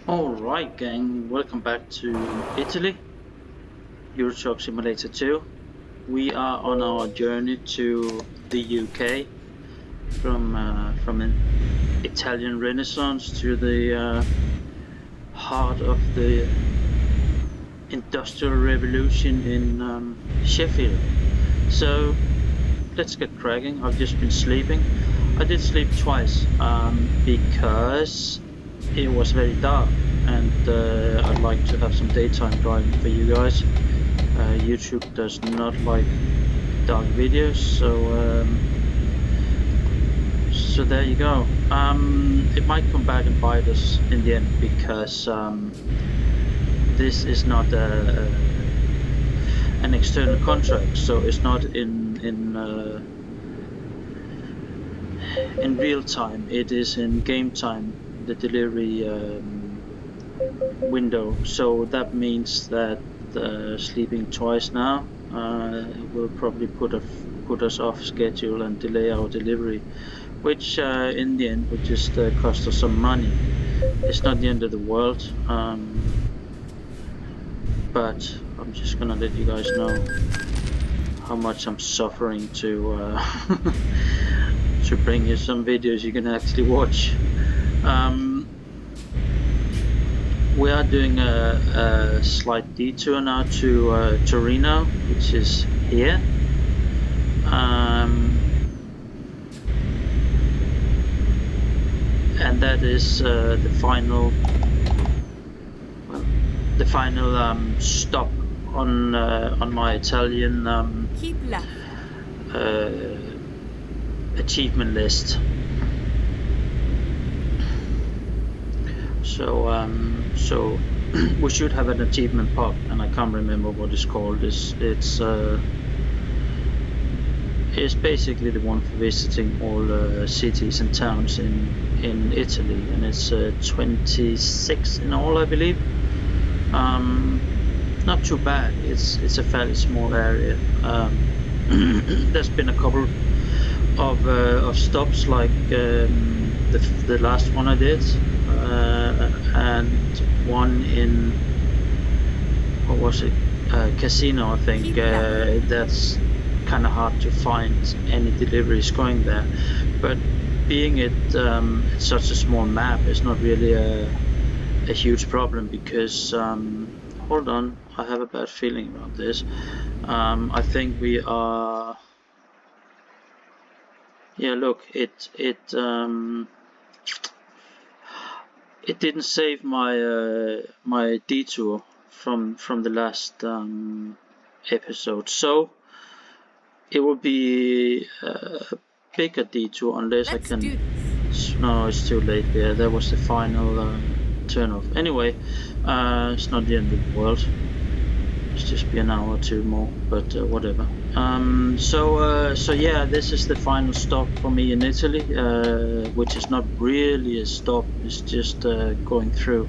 Alright gang, welcome back to Italy, Euro Truck Simulator 2. We are on our journey to the UK from an Italian Renaissance to the heart of the Industrial Revolution in Sheffield. So let's get cracking. I've just been sleeping. I did sleep twice because it was very dark and I'd like to have some daytime driving for you guys. YouTube does not like dark videos, so there you go. It might come back and bite us in the end because this is not an external contract, so it's not in real time. It is in game time, the delivery window. So that means that sleeping twice now will probably put us off schedule and delay our delivery, which in the end would just cost us some money. It's not the end of the world, but I'm just gonna let you guys know how much I'm suffering to to bring you some videos you can actually watch. We are doing a slight detour now to Torino, which is here. And that is the final stop on my Italian achievement list. So we should have an achievement pop, and I can't remember what it's called. It's basically the one for visiting all cities and towns in Italy, and it's 26 in all, I believe. Not too bad. It's a fairly small area. There's been a couple of stops, like the last one I did, and one in, what was it, Casino, I think. That's kind of hard to find any deliveries going there, but being it's such a small map, it's not really a huge problem, because hold on, I have a bad feeling about this. I think we are, yeah, look, it didn't save my detour from the last episode, so it will be a bigger detour unless I can. No, it's too late. Yeah, that was the final turn off. Anyway, it's not the end of the world. It's just be an hour or two more, but whatever. So yeah, this is the final stop for me in Italy, which is not really a stop. It's just going through,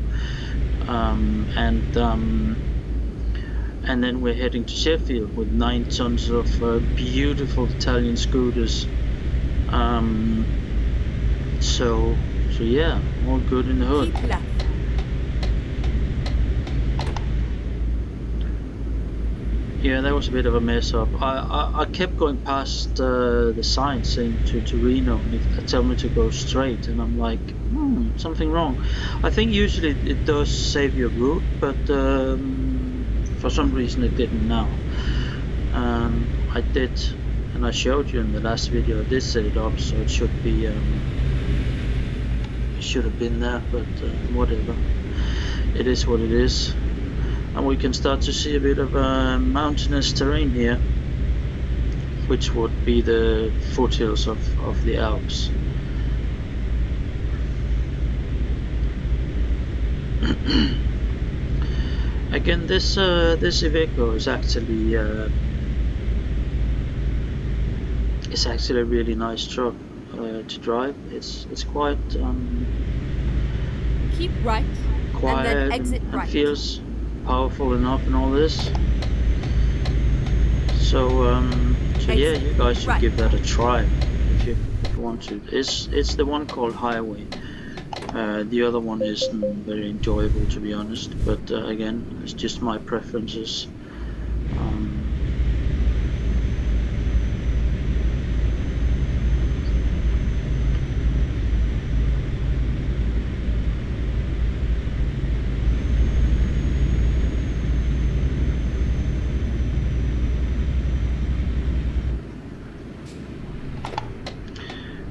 and then we're heading to Sheffield with 9 tons of beautiful Italian scooters. So yeah, all good in the hood. Yeah, that was a bit of a mess up. I kept going past the sign saying to Torino, and it told me to go straight, and I'm like, something wrong. I think usually it does save your route, but for some reason it didn't now. I did, and I showed you in the last video, I did set it up, so it should be, it should have been there, but whatever. It is what it is. And we can start to see a bit of mountainous terrain here, which would be the foothills of the Alps. Again, this Iveco is actually a really nice truck to drive. It's quite keep right, quiet, and then exit and right. Feels powerful enough and all this. So yeah, you guys should give that a try if you want to. It's the one called Highway. The other one isn't very enjoyable, to be honest, but again, it's just my preferences.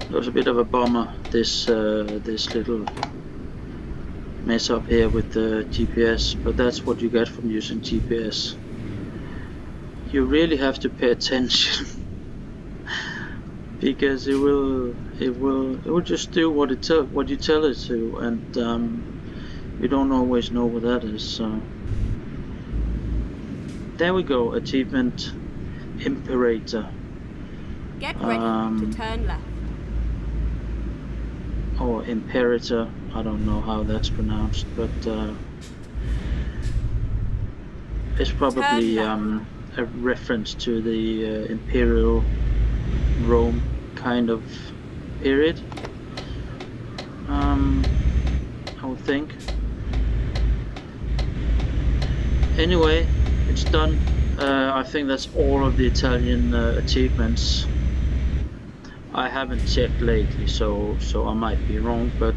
It was a bit of a bummer, this little mess up here with the GPS, but that's what you get from using GPS. You really have to pay attention because it will just do what you tell it to, and you don't always know what that is. So there we go, achievement Imperator. Get ready to turn left. Or Imperator, I don't know how that's pronounced, but it's probably a reference to the Imperial Rome kind of period, I would think. Anyway, it's done. I think that's all of the Italian achievements. I haven't checked lately, so I might be wrong, but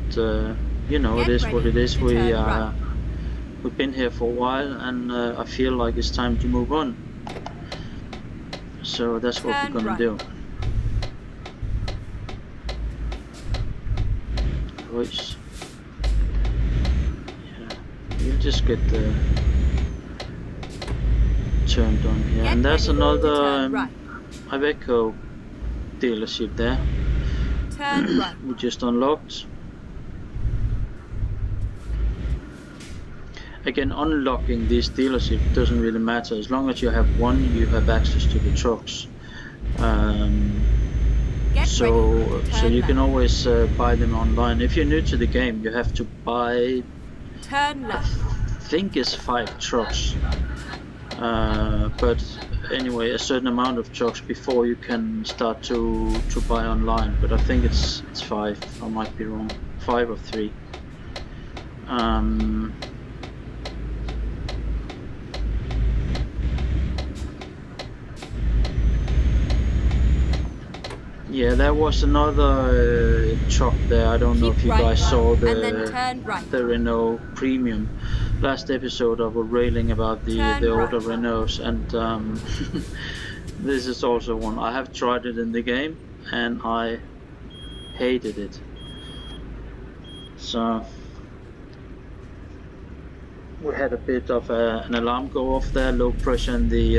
you know, it is what it is. We've been here for a while, and I feel like it's time to move on. So that's what we're gonna do. Voice. Yeah, we'll just get the turned on here, and there's another Iveco dealership there. Turn right. We just unlocked. Again, unlocking this dealership doesn't really matter. As long as you have one, you have access to the trucks. So you can always buy them online. If you're new to the game, you have to buy, I think it's 5 trucks. But anyway, a certain amount of trucks before you can start to buy online. But I think it's 5. I might be wrong. 5 or 3. Yeah, there was another truck there. I don't know if you guys saw the Renault Premium. Last episode I was railing about the older Renaults, and this is also one. I have tried it in the game and I hated it. So we had a bit of an alarm go off there, low pressure in the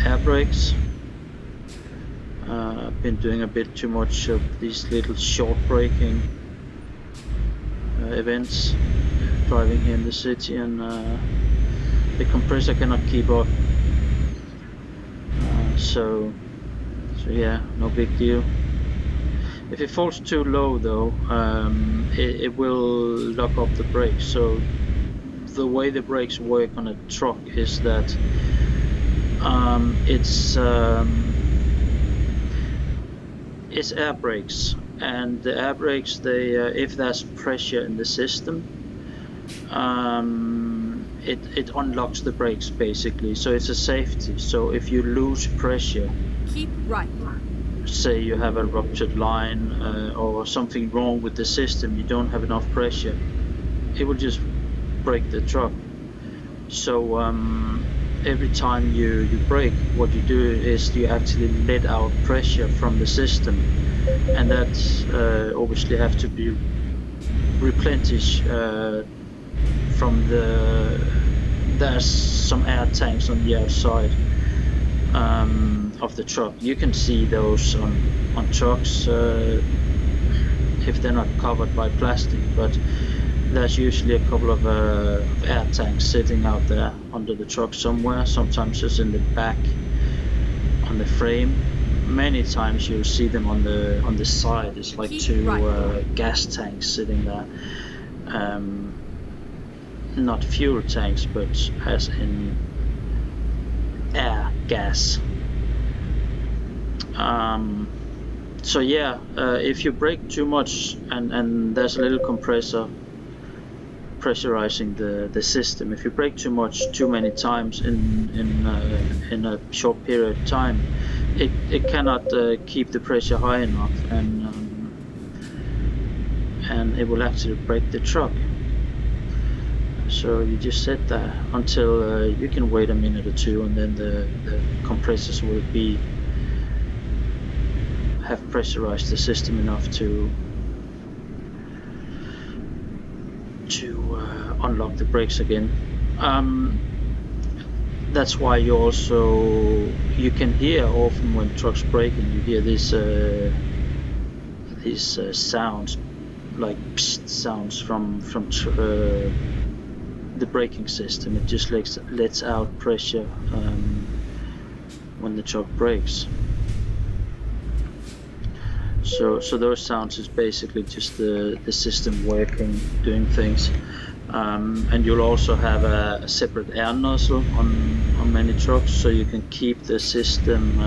air brakes. I've been doing a bit too much of these little short braking events, driving here in the city, and the compressor cannot keep up. So yeah, no big deal. If it falls too low though, it will lock up the brakes. So the way the brakes work on a truck is that it's air brakes, and the air brakes, they if there's pressure in the system, it unlocks the brakes basically. So it's a safety. So if you lose pressure, keep right. Say you have a ruptured line or something wrong with the system, you don't have enough pressure, it will just break the truck. So every time you brake, what you do is you actually let out pressure from the system, and that obviously have to be replenished from there's some air tanks on the outside of the truck. You can see those on trucks if they're not covered by plastic, but there's usually a couple of air tanks sitting out there under the truck somewhere, sometimes just in the back on the frame. Many times you'll see them on the side. It's like two gas tanks sitting there. Not fuel tanks, but as in air gas. So yeah, if you brake too much and there's a little compressor pressurizing the system, if you brake too much too many times in a short period of time, it cannot keep the pressure high enough, and it will actually break the truck. So you just sit there until you can wait a minute or two, and then the compressors will have pressurized the system enough to unlock the brakes again. That's why you can hear often when trucks braking, you hear these sounds like psst sounds from the braking system. It just lets out pressure when the truck brakes. So those sounds is basically just the system working, doing things. And you'll also have a separate air nozzle on many trucks, so you can keep the system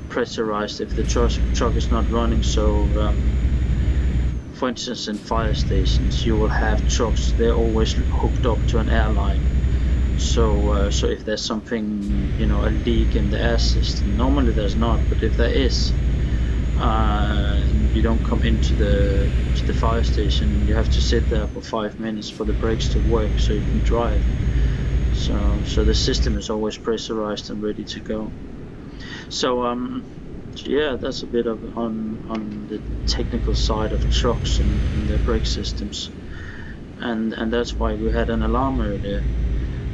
pressurized if the truck is not running. So for instance, in fire stations, you will have trucks, they're always hooked up to an air line. So if there's something, a leak in the air system, normally there's not, but if there is, you don't come into the fire station, you have to sit there for 5 minutes for the brakes to work so you can drive. So the system is always pressurized and ready to go. So yeah, that's a bit of on the technical side of trucks and their brake systems, and that's why we had an alarm earlier.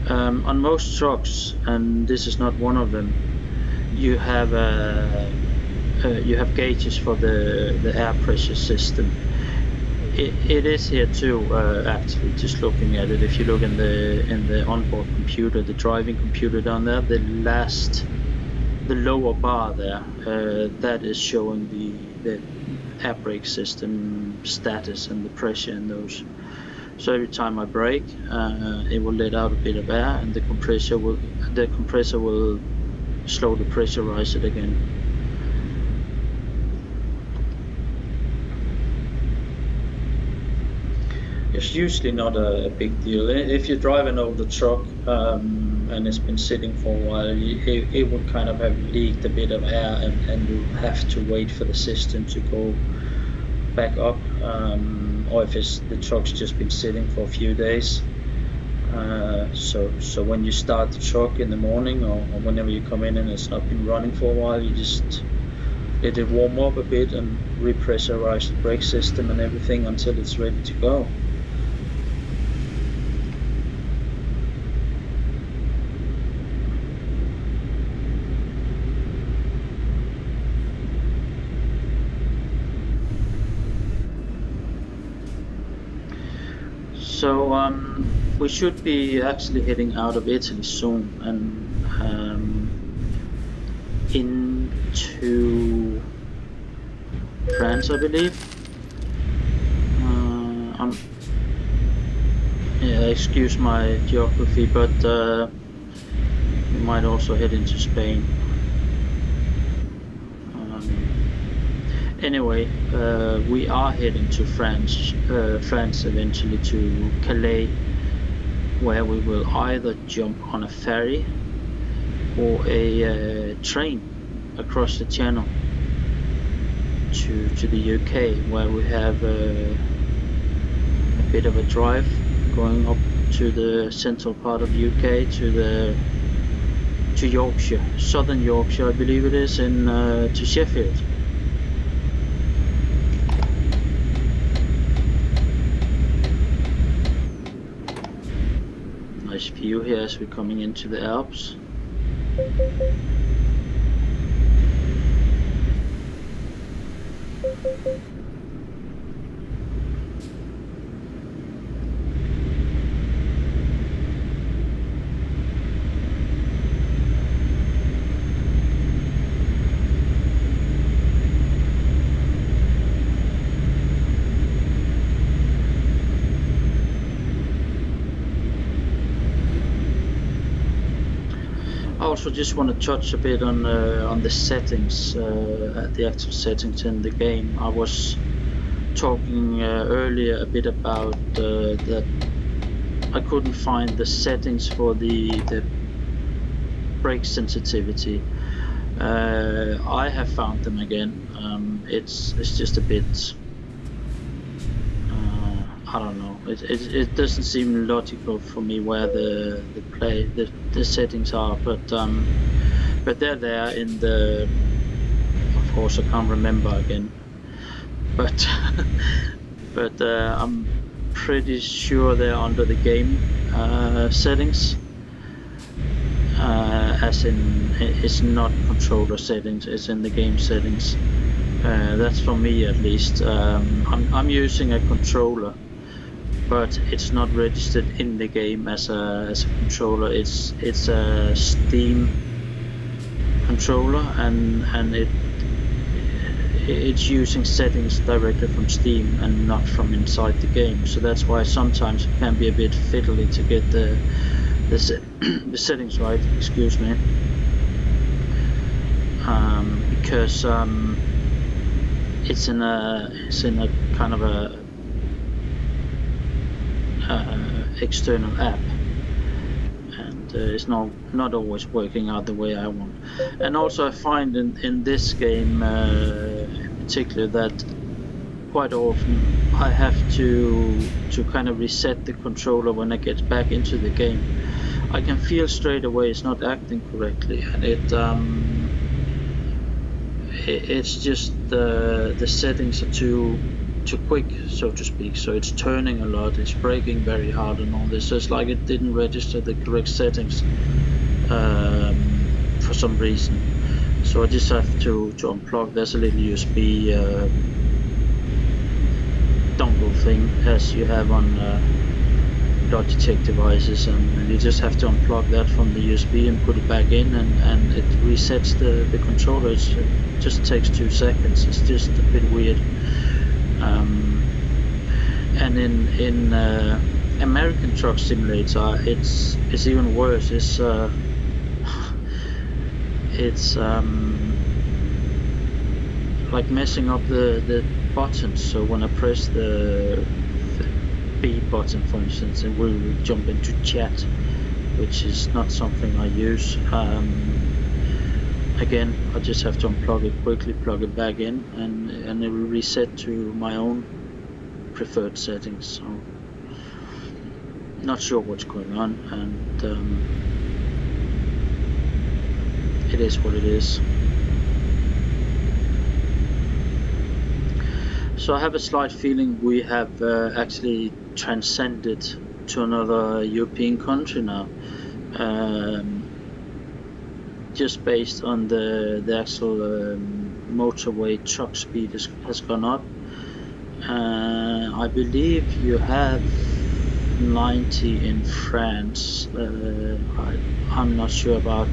On most trucks, and this is not one of them, you have gauges for the air pressure system. It is here too, actually, just looking at it. If you look in the onboard computer, the driving computer down there, the lower bar there, that is showing the air brake system status and the pressure in those. So every time I brake, it will let out a bit of air, and the compressor will slowly pressurize it again. It's usually not a big deal. If you drive an older truck and it's been sitting for a while, it would kind of have leaked a bit of air, and you have to wait for the system to go back up, or if the truck's just been sitting for a few days. So when you start the truck in the morning, or whenever you come in and it's not been running for a while, you just let it warm up a bit and repressurize the brake system and everything until it's ready to go. So we should be actually heading out of Italy soon and into France, I believe. Yeah, excuse my geography, but we might also head into Spain. Anyway, we are heading to France eventually, to Calais, where we will either jump on a ferry or a train across the channel to the UK, where we have a bit of a drive going up to the central part of UK, to Yorkshire, southern Yorkshire, I believe it is, to Sheffield. Nice view here as we're coming into the Alps. also just want to touch a bit on the settings, the actual settings in the game. I was talking earlier a bit about that I couldn't find the settings for the brake sensitivity. I have found them again. It's just a bit. I don't know. It doesn't seem logical for me where the settings are, but they're there in the. Of course, I can't remember again, but I'm pretty sure they're under the game settings. As in, it's not controller settings; it's in the game settings. That's for me at least. I'm using a controller, but it's not registered in the game as a controller. It's a Steam controller, and it's using settings directly from Steam and not from inside the game. So that's why sometimes it can be a bit fiddly to get the settings right. Excuse me. Because it's in a kind of a external app, and it's not always working out the way I want. And also I find in this game in particular that quite often I have to kind of reset the controller when I get back into the game. I can feel straight away it's not acting correctly, and it's just the settings are too quick, so to speak. So it's turning a lot, it's braking very hard and all this. So it's like it didn't register the correct settings for some reason. So I just have to unplug. There's a little USB dongle thing as you have on Logitech devices, and you just have to unplug that from the USB and put it back in, and it resets the controller. It just takes 2 seconds. It's just a bit weird. And in American Truck Simulator, it's even worse. It's like messing up the buttons. So when I press the B button, for instance, it will jump into chat, which is not something I use. Again, I just have to unplug it quickly, plug it back in, and it will reset to my own preferred settings. So not sure what's going on, and it is what it is. So I have a slight feeling we have actually transcended to another European country now, just based on the actual motorway truck speed has gone up. I believe you have 90 in France. I'm not sure about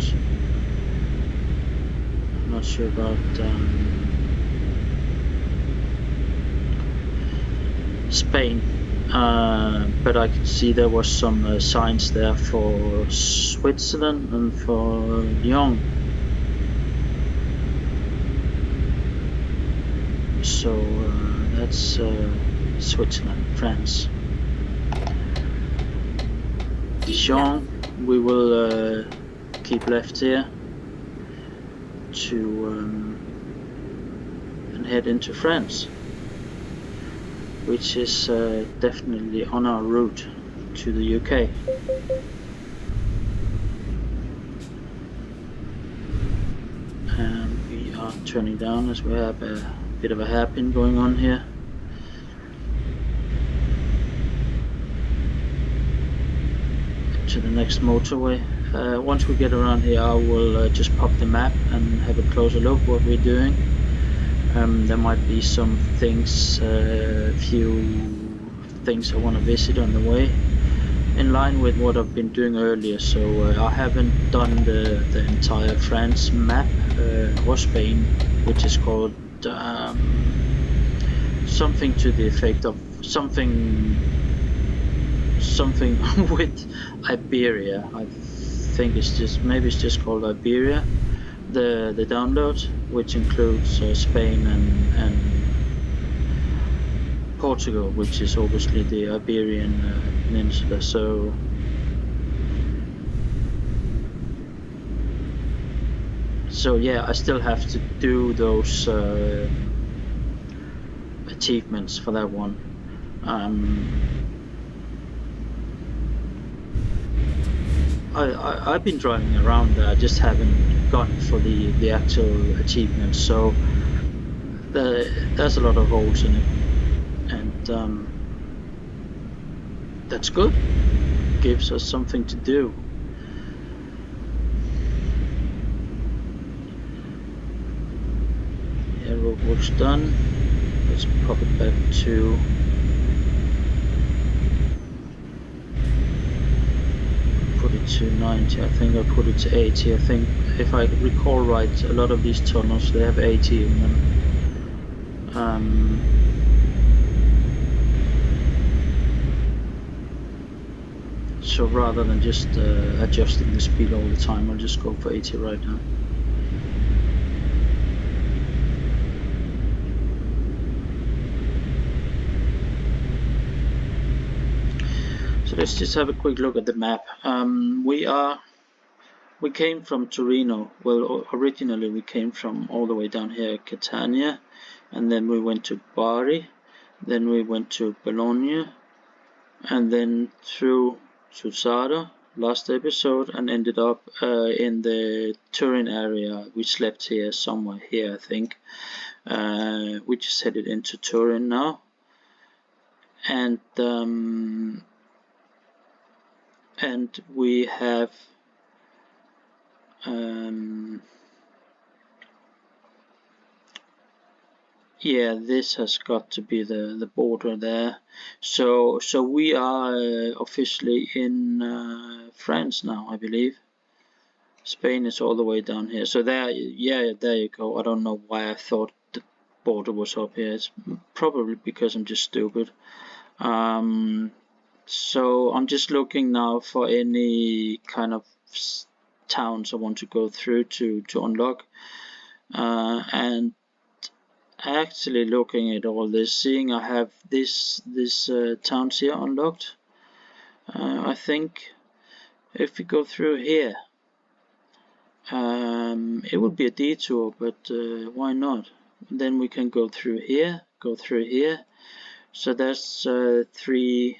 Spain, but I could see there was some signs there for Switzerland and for Lyon. So that's Switzerland, France. Dijon, we will keep left here to and head into France, which is definitely on our route to the UK. And we are turning down as we have a bit of a hairpin going on here. To the next motorway. Once we get around here, I will just pop the map and have a closer look what we're doing. There might be some things, few things I want to visit on the way, in line with what I've been doing earlier. So I haven't done the entire France map or Spain, which is called something to the effect of something with Iberia. I think it's just, maybe it's just called Iberia, the download, which includes Spain and Portugal, which is obviously the Iberian Peninsula. So yeah, I still have to do those achievements for that one. I've been driving around there, I just haven't gone for the actual achievements, so there's a lot of holes in it, and that's good. Gives us something to do. Yeah, roadwork's done. Let's pop it back to put it to 90. I think I put it to 80. I think, if I recall right, a lot of these tunnels, they have 80 in them. So rather than just adjusting the speed all the time, I'll just go for 80 right now. So let's just have a quick look at the map. We came from Torino. Well, originally we came from all the way down here, Catania, and then we went to Bari, then we went to Bologna, and then through Suzzara last episode, and ended up in the Turin area. We slept here somewhere here, I think. We just headed into Turin now, and we have yeah, this has got to be the border there. So we are officially in France now, I believe. Spain is all the way down here. So there, yeah, there you go. I don't know why I thought the border was up here. It's probably because I'm just stupid. So I'm just looking now for any kind of towns I want to go through to unlock, and actually looking at all this, seeing I have this towns here unlocked. I think if we go through here, it would be a detour, but why not? Then we can go through here, so that's three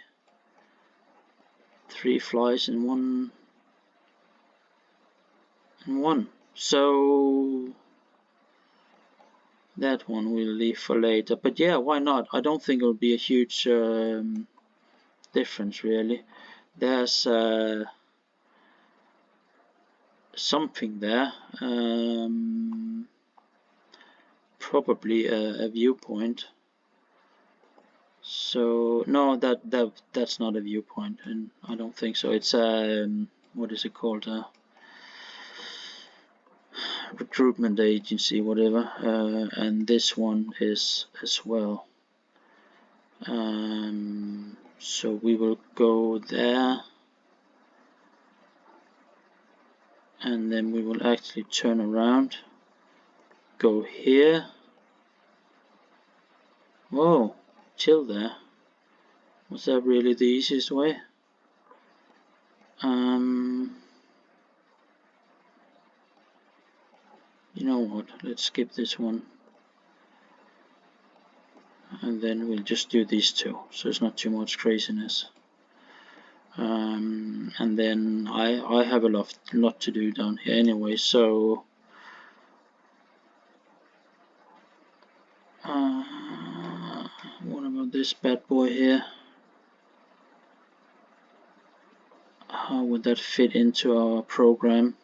flies in one. So that one we'll leave for later, but yeah, why not? I don't think it'll be a huge difference really. There's something there, probably a viewpoint. So no, that's not a viewpoint, and I don't think so. It's what is it called? Recruitment agency, whatever, and this one is as well. So we will go there, and then we will actually turn around, go here. Whoa, chill there. Was that really the easiest way? You know what, let's skip this one, and then we'll just do these two, so it's not too much craziness. And then I have a lot to do down here anyway, so what about this bad boy here? How would that fit into our program?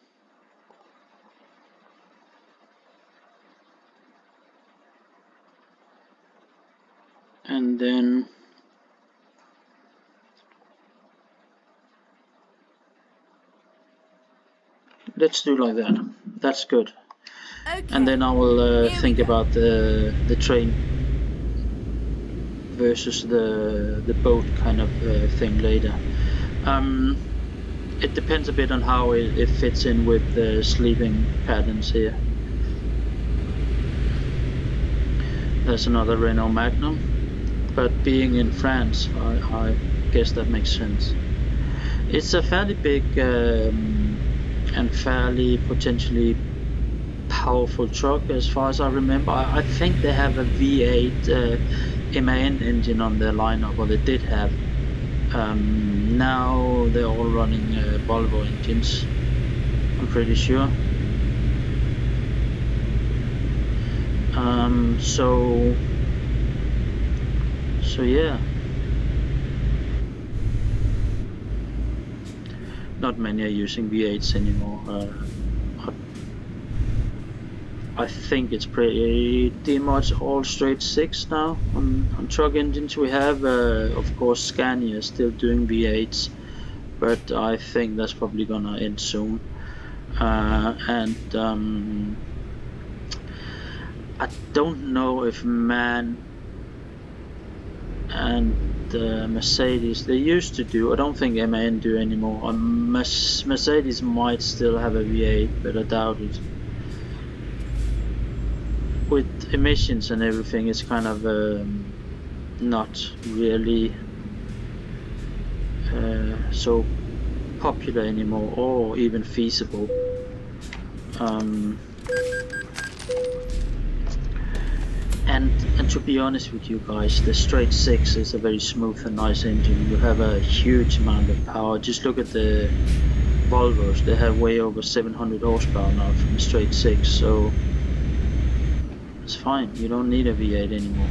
And then let's do like that. That's good. Okay. And then I will think about the train versus the boat kind of thing later. it depends a bit on how it fits in with the sleeping patterns here. There's another Renault Magnum, but being in France, I guess that makes sense. It's a fairly big and fairly potentially powerful truck as far as I remember. I think they have a V8 MAN engine on their lineup, or they did have. Now they're all running Volvo engines, I'm pretty sure. So yeah. Not many are using V8s anymore. I think it's pretty much all straight 6 now on truck engines. We have, of course, Scania still doing V8s, but I think that's probably gonna end soon. I don't know if MAN and Mercedes, they used to do, I don't think MAN do anymore. Mercedes might still have a V8, but I doubt it. With emissions and everything, it's kind of not really so popular anymore, or even feasible. And to be honest with you guys, the straight 6 is a very smooth and nice engine. You have a huge amount of power. Just look at the Volvos, they have way over 700 horsepower now from the straight 6, so it's fine. You don't need a V8 anymore.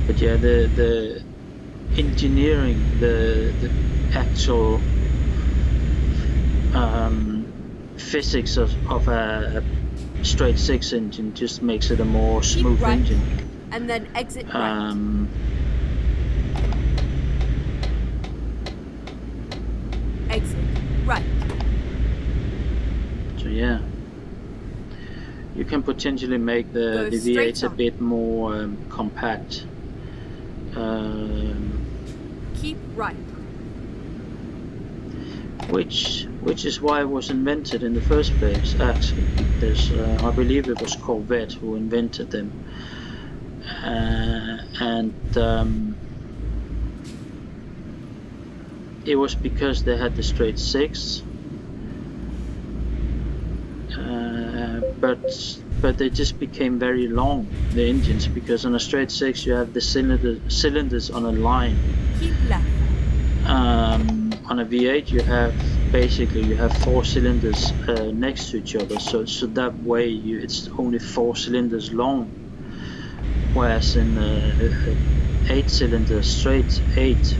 But yeah, the engineering, the actual physics of a straight 6 engine just makes it a more smooth right, engine. And then exit right. Exit right. So yeah, you can potentially make the V8s a bit more compact. Keep right. Which is why it was invented in the first place, actually, because I believe it was Corvette who invented them, and it was because they had the straight 6, but they just became very long, the engines, because on a straight 6 you have the cylinders on a line. Keep left. On a V8 you have 4 cylinders next to each other, so that way it's only 4 cylinders long, whereas in 8-cylinder straight 8,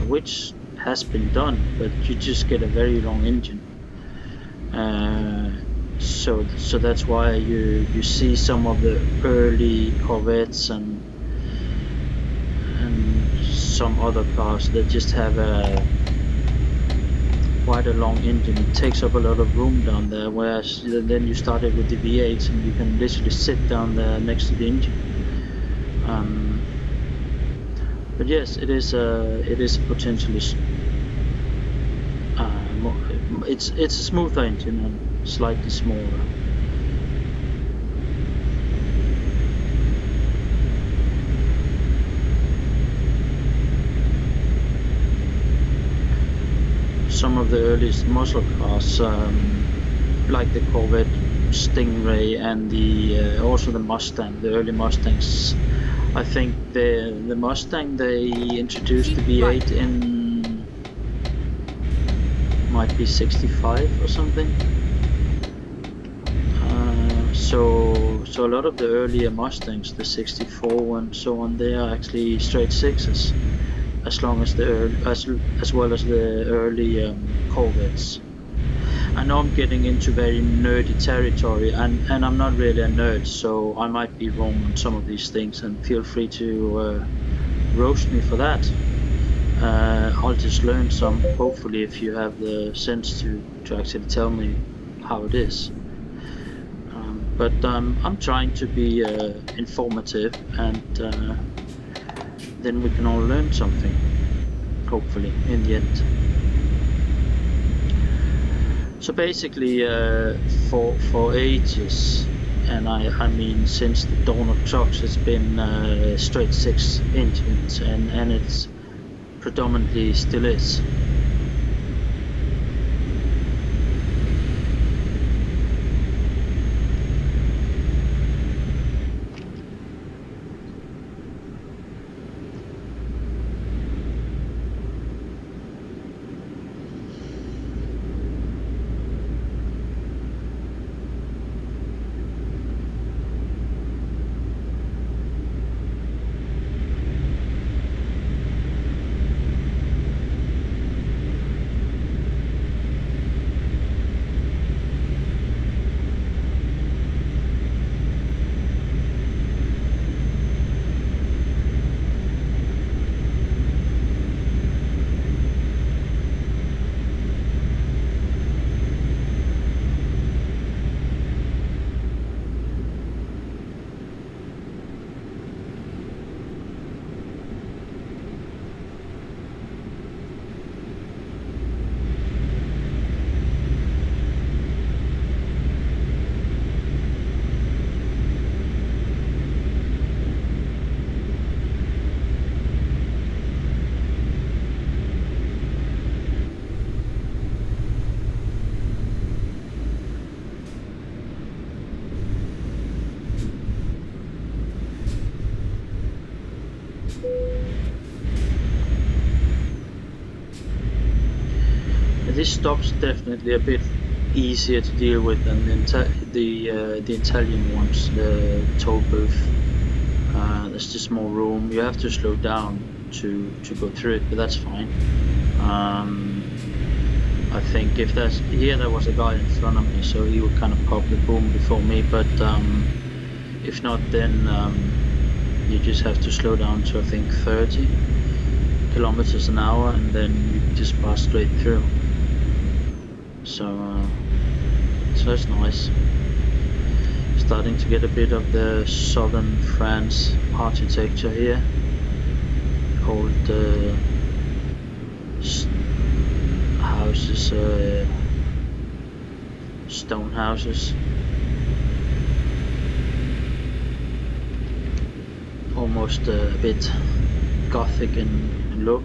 which has been done, but you just get a very long engine. So that's why you see some of the early Corvettes and some other cars that just have quite a long engine. It takes up a lot of room down there, whereas then you started with the V8s and you can literally sit down there next to the engine. But yes, it is potentially it's a smoother engine and slightly smaller. Some of the earliest muscle cars, like the Corvette Stingray and the also the Mustang, the early Mustangs. I think the Mustang, they introduced the V8 in, might be 65 or something. So a lot of the earlier Mustangs, the 64 and so on, they are actually straight 6s, as well as the early Corvettes. I know I'm getting into very nerdy territory, and I'm not really a nerd, so I might be wrong on some of these things, and feel free to roast me for that. I'll just learn some, hopefully, if you have the sense to actually tell me how it is. But I'm trying to be informative and then we can all learn something, hopefully, in the end. So basically, for ages, and I mean since the dawn of trucks, it's been straight 6 engines, and it's predominantly still is. This stop's definitely a bit easier to deal with than the Italian ones, the toll booth. There's just more room. You have to slow down to go through it, but that's fine. I think if there was a guy in front of me, so he would kind of pop the boom before me, but if not, then you just have to slow down to I think 30 kilometers an hour, and then you just pass straight through. So that's nice. Starting to get a bit of the southern France architecture here. Old houses, stone houses. Almost a bit gothic in look.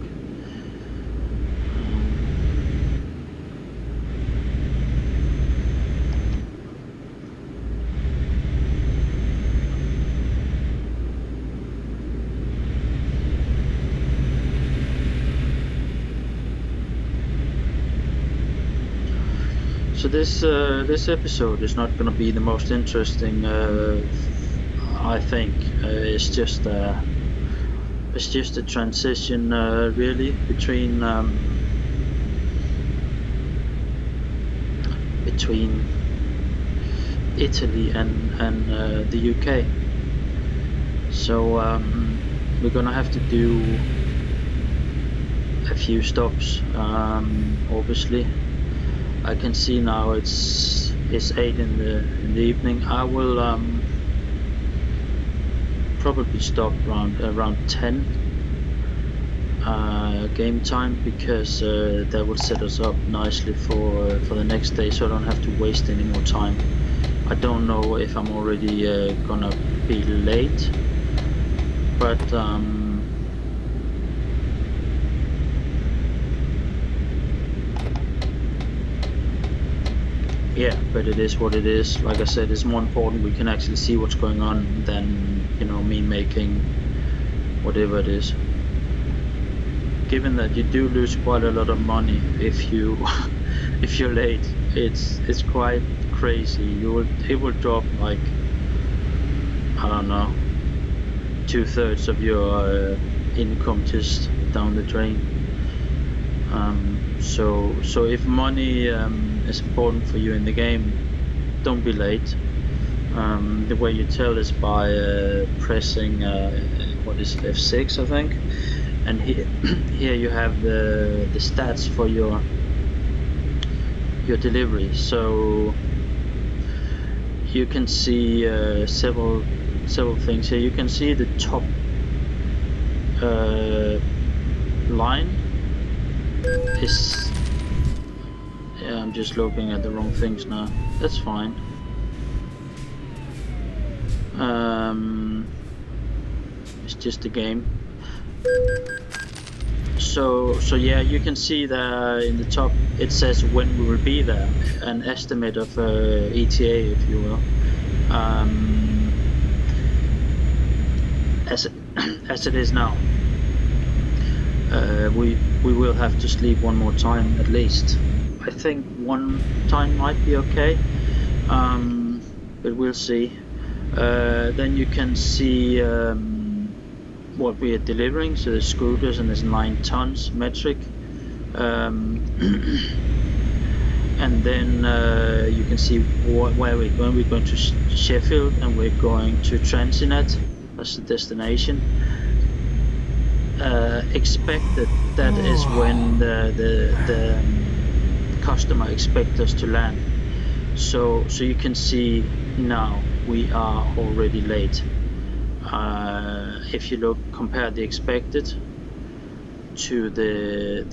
So this episode is not going to be the most interesting. I think it's just a transition, really, between Italy and the UK. So we're gonna have to do a few stops, obviously. I can see now it's 8 in the evening. I will probably stop around 10 game time, because that will set us up nicely for the next day, so I don't have to waste any more time. I don't know if I'm already gonna be late, but yeah, but it is what it is. Like I said, it's more important we can actually see what's going on than, you know, me making whatever it is. Given that you do lose quite a lot of money if you if you're late, it's quite crazy. It will drop like, I don't know, 2/3 of your income just down the drain. So if money is important for you in the game, don't be late. The way you tell is by pressing what is it, F6 I think, and here you have the stats for your delivery. So you can see several things here. You can see the top line is... Yeah, I'm just looking at the wrong things now. That's fine. It's just a game. So yeah, you can see there in the top it says when we will be there, an estimate of ETA, if you will. As it is now, we will have to sleep one more time at least. I think one time might be okay, but we'll see. Then you can see what we are delivering. So there's scooters and there's 9 tons metric, and then you can see where we're going. We're going to Sheffield and we're going to Transinet. That's the destination. Expected, that is when the customer expects us to land. So you can see now we are already late. If you compare the expected to the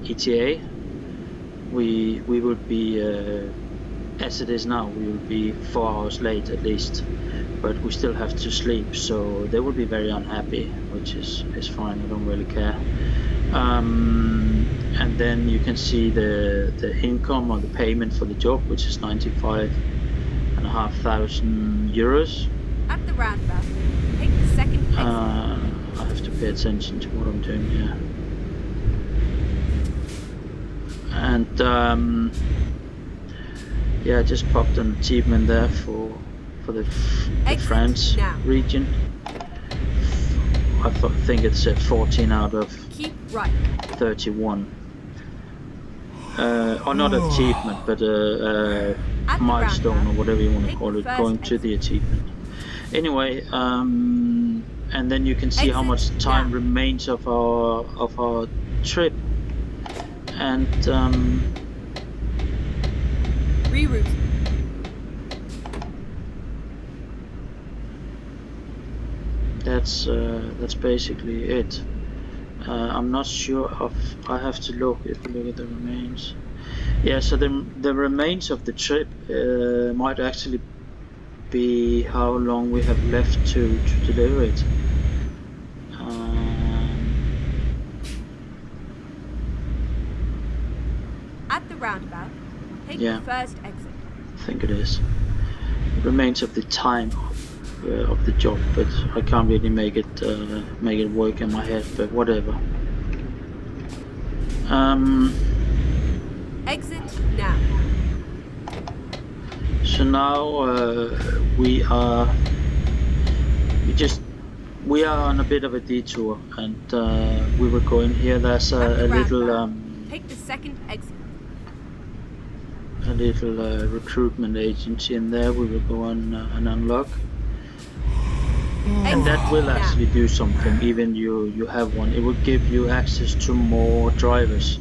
ETA, we will be as it is now. We will be 4 hours late at least, but we still have to sleep. So they will be very unhappy, which is fine. I don't really care. And then you can see the income or the payment for the job, which is 95,500 euros. At the roundabout, take the second exit. I have to pay attention to what I'm doing here. And yeah, I just popped an achievement there for the France region. I think it said 14 out of Keep right. 31. Or not achievement, but a milestone or whatever you want to call it, going to the achievement. Anyway, and then you can see how much time remains of our trip, and reroute. That's basically it. I'm not sure of. I have to look. If you look at the remains, yeah. So the remains of the trip might actually be how long we have left to deliver it. At the roundabout, take yeah, the first exit. I think it is. It remains of the time of the job, but I can't really make it work in my head. But whatever. Exit now. So now we are on a bit of a detour, and we will go in here. There's a little take the second exit. A little recruitment agency in there. We will go on and unlock, and that will actually do something. Even you have one, it will give you access to more drivers.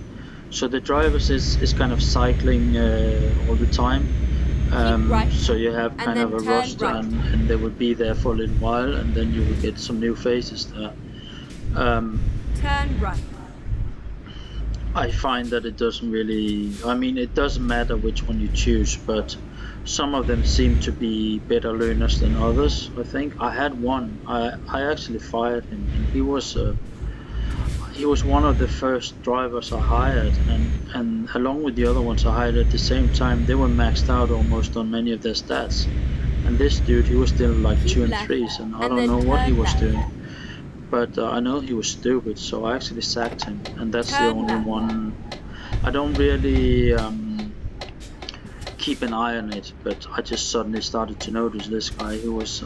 So the drivers is kind of cycling all the time. Right. So you have kind of a roster, right. and they will be there for a little while, and then you will get some new faces there. Turn right. I find that it doesn't really, I mean, it doesn't matter which one you choose, but some of them seem to be better learners than others. I think I had one, I actually fired him, and he was one of the first drivers I hired, and along with the other ones I hired at the same time, they were maxed out almost on many of their stats. And this dude, he was still like 2 and 3s, and I don't know what he was doing. But I know he was stupid, so I actually sacked him, and that's the only one. I don't really keep an eye on it, but I just suddenly started to notice this guy. He was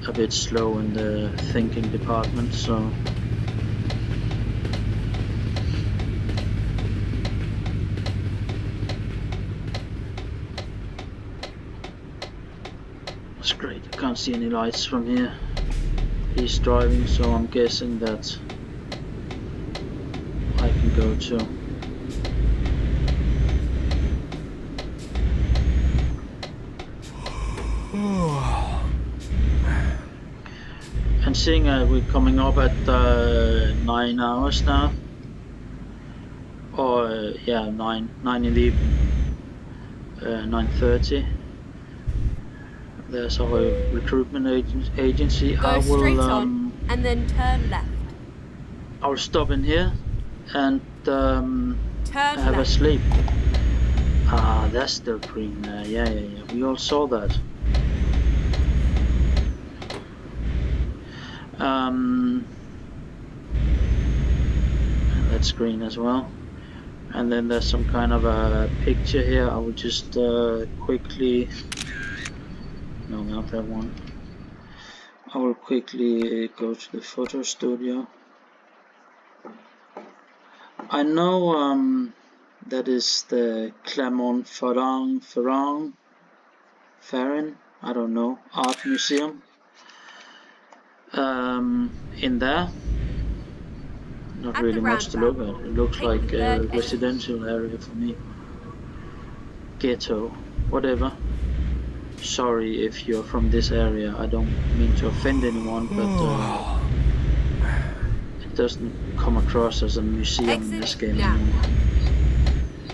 a bit slow in the thinking department, so. That's great, I can't see any lights from here. He's driving, so I'm guessing that I can go too. And seeing we're coming up at 9 hours now, or yeah, 9 in the evening, 9:30. There's our recruitment agency. Go straight on and then turn left. I'll stop in here and turn have left. a sleep. Ah, that's still green there. Yeah. We all saw that. That's green as well. And then there's some kind of a picture here. I will just quickly. No, not that one. I will quickly go to the photo studio. I know that is the Clermont-Ferrand, I don't know, art museum in there. Not really much to look at. It looks like a residential area for me. Ghetto, whatever. Sorry if you're from this area. I don't mean to offend anyone, but it doesn't come across as a museum in this game anymore.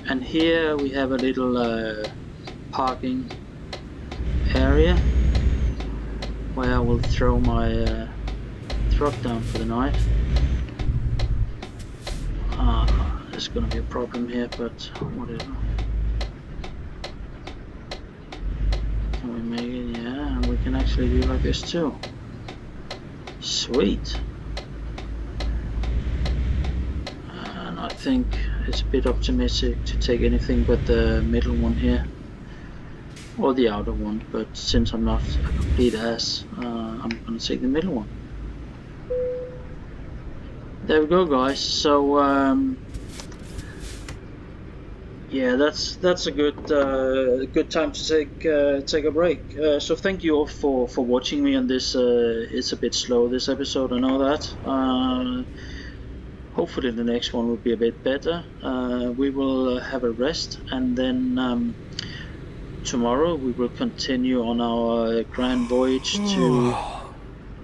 And here we have a little parking area where I will throw my truck down for the night. There's gonna be a problem here, but whatever. Can we make it? Yeah, and we can actually do like this too. Sweet. And I think it's a bit optimistic to take anything but the middle one here, or the outer one, but since I'm not a complete ass, I'm gonna take the middle one. There we go, guys. So yeah, that's a good time to take a break. So thank you all for watching me on this. It's a bit slow, this episode, I know that. Hopefully the next one will be a bit better. We will have a rest, and then tomorrow we will continue on our grand voyage to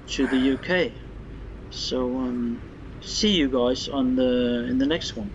the UK. So see you guys in the next one.